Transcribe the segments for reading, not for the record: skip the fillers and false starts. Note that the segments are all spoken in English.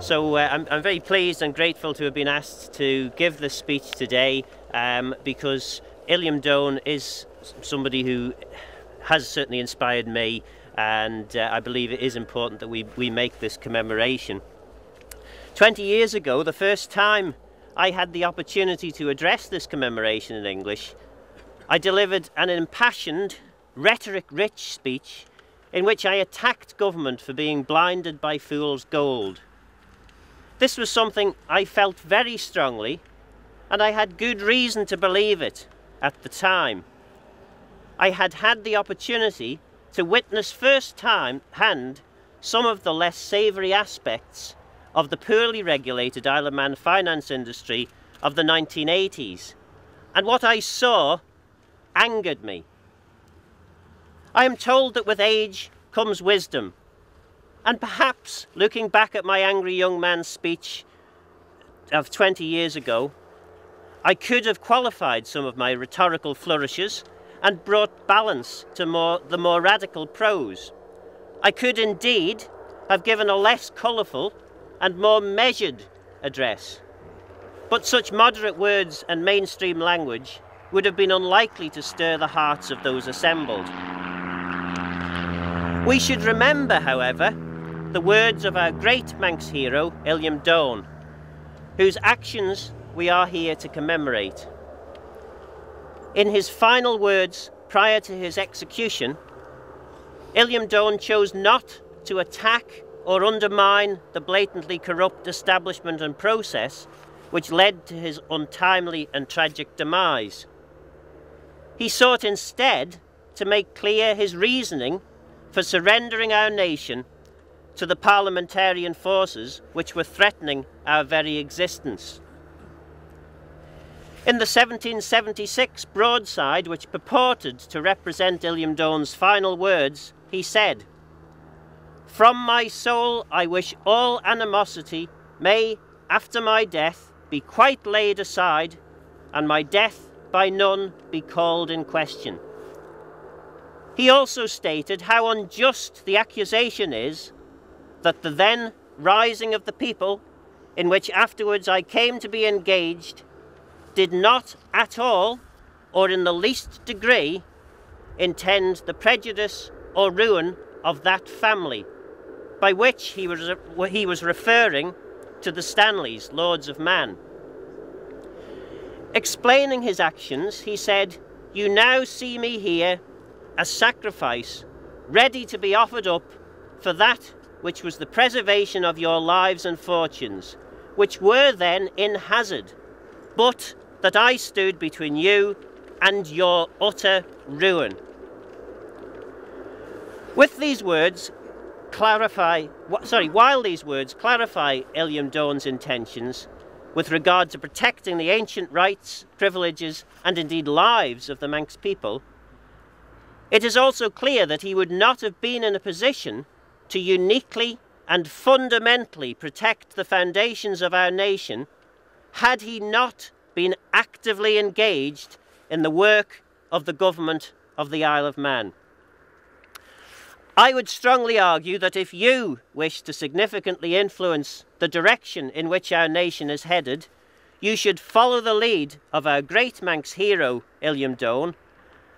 So I'm very pleased and grateful to have been asked to give this speech today because Illiam Dhone is somebody who has certainly inspired me, and I believe it is important that we make this commemoration. 20 years ago, the first time I had the opportunity to address this commemoration in English, I delivered an impassioned, rhetoric-rich speech in which I attacked government for being blinded by fool's gold. This was something I felt very strongly, and I had good reason to believe it at the time. I had had the opportunity to witness first-hand some of the less savoury aspects of the poorly regulated Isle of Man finance industry of the 1980s, and what I saw angered me. I am told that with age comes wisdom, and perhaps, looking back at my angry young man's speech of 20 years ago, I could have qualified some of my rhetorical flourishes and brought balance to the more radical prose. I could indeed have given a less colourful and more measured address. But such moderate words and mainstream language would have been unlikely to stir the hearts of those assembled. We should remember, however, the words of our great Manx hero, Illiam Dhone, whose actions we are here to commemorate. In his final words prior to his execution, Illiam Dhone chose not to attack or undermine the blatantly corrupt establishment and process which led to his untimely and tragic demise. He sought instead to make clear his reasoning for surrendering our nation to the parliamentarian forces which were threatening our very existence. In the 1776 broadside, which purported to represent Illiam Dhone's final words, he said, "From my soul I wish all animosity may, after my death, be quite laid aside, and my death by none be called in question." He also stated how unjust the accusation is that the then rising of the people, in which afterwards I came to be engaged, did not at all, or in the least degree, intend the prejudice or ruin of that family, by which he was referring to the Stanleys, Lords of Man. Explaining his actions, he said, "You now see me here, a sacrifice, ready to be offered up for that which was the preservation of your lives and fortunes, which were then in hazard, but that I stood between you and your utter ruin." While these words clarify Illiam Dhone's intentions with regard to protecting the ancient rights, privileges, and indeed lives of the Manx people, it is also clear that he would not have been in a position to uniquely and fundamentally protect the foundations of our nation had he not been actively engaged in the work of the government of the Isle of Man. I would strongly argue that if you wish to significantly influence the direction in which our nation is headed, you should follow the lead of our great Manx hero, Illiam Dhone,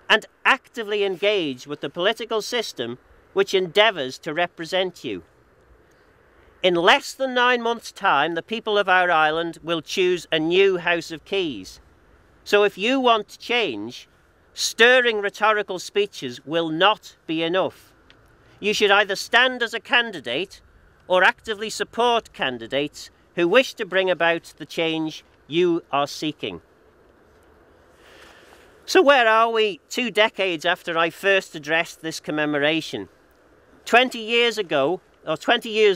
and actively engage with the political system which endeavours to represent you. In less than 9 months' time, the people of our island will choose a new House of Keys. So if you want change, stirring rhetorical speeches will not be enough. You should either stand as a candidate or actively support candidates who wish to bring about the change you are seeking. So where are we 2 decades after I first addressed this commemoration? 20 years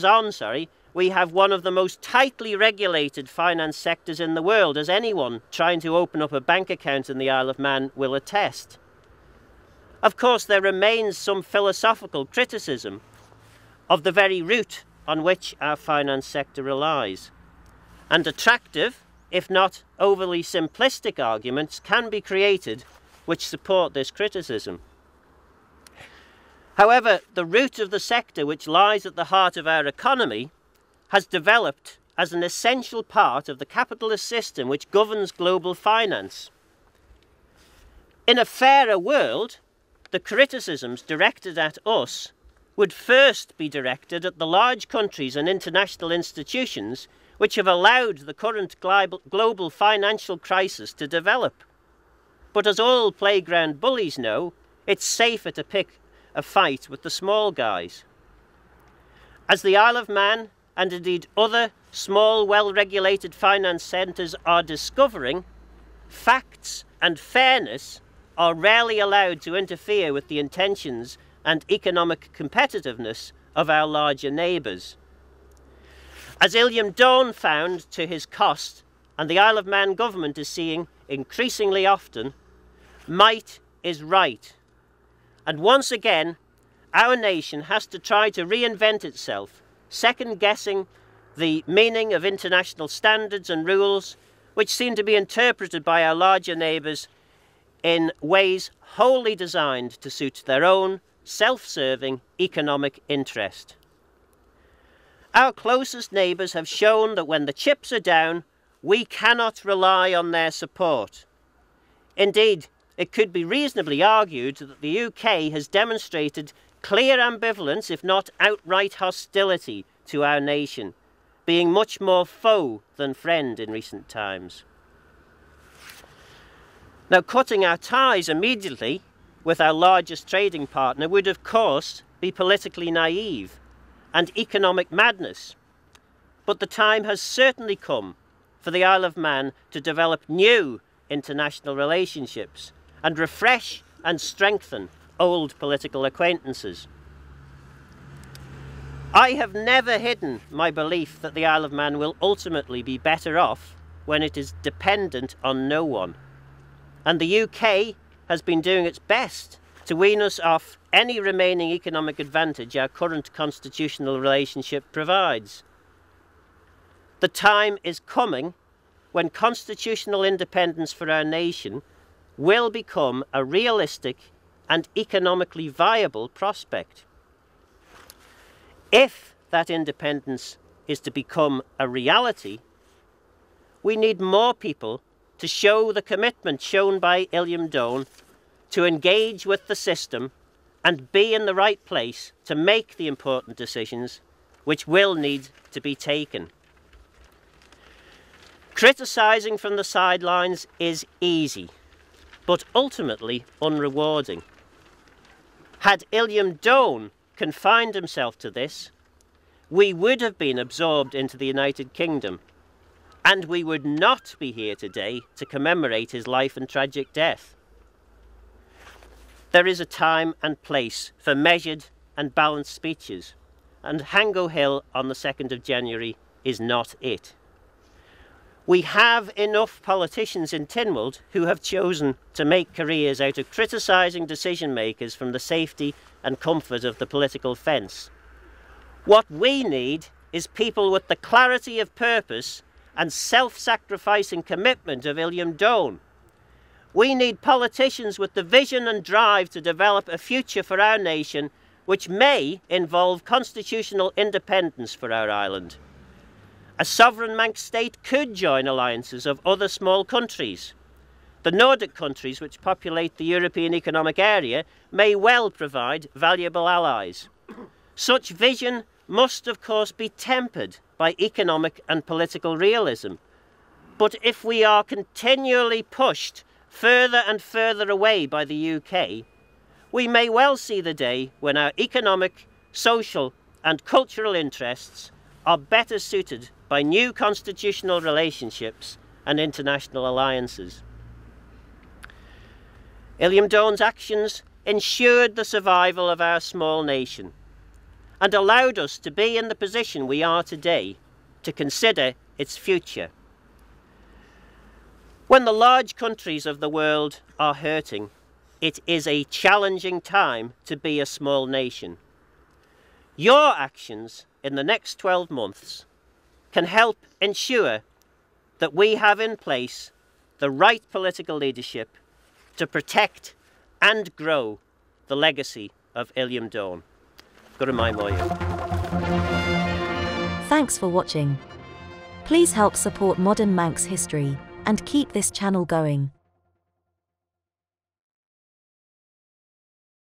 on, we have one of the most tightly regulated finance sectors in the world, as anyone trying to open up a bank account in the Isle of Man will attest. Of course, there remains some philosophical criticism of the very route on which our finance sector relies, and attractive, if not overly simplistic arguments can be created which support this criticism. However, the root of the sector which lies at the heart of our economy has developed as an essential part of the capitalist system which governs global finance. In a fairer world, the criticisms directed at us would first be directed at the large countries and international institutions which have allowed the current global financial crisis to develop. But as all playground bullies know, it's safer to pick a fight with the small guys. As the Isle of Man, and indeed other small, well-regulated finance centres are discovering, facts and fairness are rarely allowed to interfere with the intentions and economic competitiveness of our larger neighbours. As Illiam Dhone found to his cost, and the Isle of Man government is seeing increasingly often, might is right. And once again, our nation has to try to reinvent itself, second-guessing the meaning of international standards and rules, which seem to be interpreted by our larger neighbours in ways wholly designed to suit their own self-serving economic interest. Our closest neighbours have shown that when the chips are down, we cannot rely on their support. Indeed, it could be reasonably argued that the UK has demonstrated clear ambivalence, if not outright hostility, to our nation, being much more foe than friend in recent times. Now, cutting our ties immediately with our largest trading partner would, of course, be politically naive and economic madness. But the time has certainly come for the Isle of Man to develop new international relationships and refresh and strengthen old political acquaintances. I have never hidden my belief that the Isle of Man will ultimately be better off when it is dependent on no one. And the UK has been doing its best to wean us off any remaining economic advantage our current constitutional relationship provides. The time is coming when constitutional independence for our nation will become a realistic and economically viable prospect. If that independence is to become a reality, we need more people to show the commitment shown by Illiam Dhone to engage with the system and be in the right place to make the important decisions which will need to be taken. Criticising from the sidelines is easy, but ultimately unrewarding. Had Illiam Dhone confined himself to this, we would have been absorbed into the United Kingdom, and we would not be here today to commemorate his life and tragic death. There is a time and place for measured and balanced speeches, and Hango Hill on the 2nd of January is not it. We have enough politicians in Tynwald who have chosen to make careers out of criticising decision makers from the safety and comfort of the political fence. What we need is people with the clarity of purpose and self-sacrificing commitment of Illiam Dhone. We need politicians with the vision and drive to develop a future for our nation which may involve constitutional independence for our island. A sovereign Manx state could join alliances of other small countries. The Nordic countries which populate the European Economic Area may well provide valuable allies. Such vision must of course be tempered by economic and political realism. But if we are continually pushed further and further away by the UK, we may well see the day when our economic, social and cultural interests are better suited by new constitutional relationships and international alliances. Illiam Dhone's actions ensured the survival of our small nation and allowed us to be in the position we are today to consider its future. When the large countries of the world are hurting, it is a challenging time to be a small nation. Your actions in the next 12 months can help ensure that we have in place the right political leadership to protect and grow the legacy of Illiam Dhone. Good mai moyu. Thanks for watching. Please help support modern Manx history and keep this channel going.